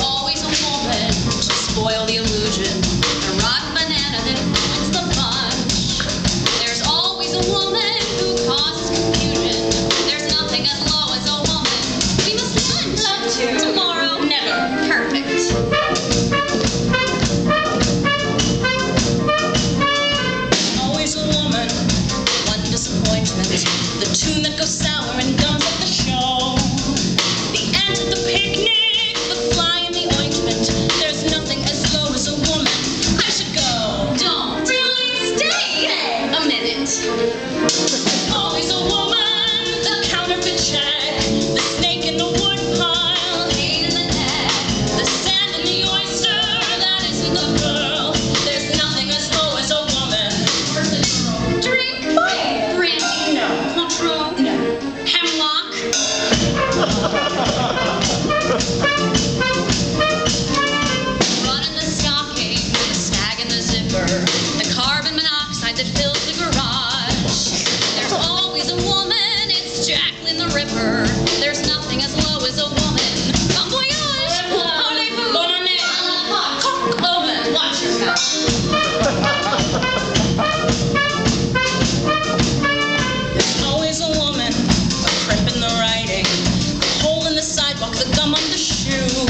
Always a woman to spoil the illusion. A rotten banana that ruins the bunch. There's always a woman who causes confusion. There's nothing as low as a woman. We must lunch. Love to. Tomorrow. Never. Perfect. Always a woman. One disappointment. The tune that goes sour and gums up the show. The ant at the picnic. The fly in the ointment. There's nothing as low as a woman. I should go. Don't. Really? Stay. A minute. Always a woman. The counterfeit check. The snake in the wood pile. Pain in the neck. The sand in the oyster. That isn't the girl. There's nothing as low as a woman. Where's the girl? Drink. Fire. Brandy. No. Cointreau. No. Hemlock. Run in the stocking, the snag in the zipper, the carbon monoxide that fills the garage. There's always a woman, it's Jacqueline the Ripper. There's nothing as low as a woman. Bon voyage! Parlez-vous! Bon année. Cock oven. Watch your mouth. There's always a woman, a crimp in the writing, the hole in the sidewalk, the gum on the shoe.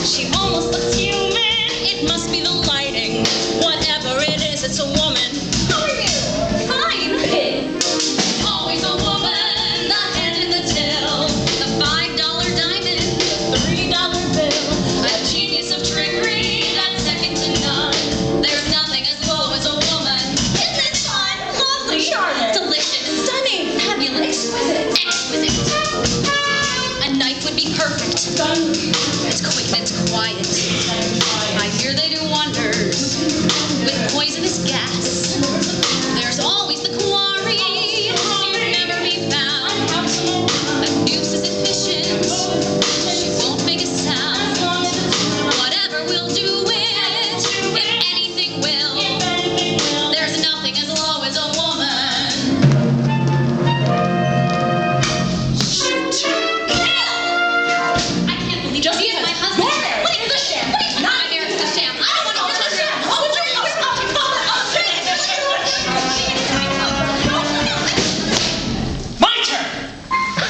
She almost looks human, it must be the lighting. Whatever it is, it's a woman. How are you? Fine. Pig. Always a woman, the head in the till, the $5 diamond, The $3 bill. a genius of trickery, that's second to none. There's nothing as low as a woman. Isn't it fun? Lovely. Charlotte. Delicious. Stunning. Fabulous. Exquisite. Exquisite. A knife would be perfect. Done. It's quick and it's quiet.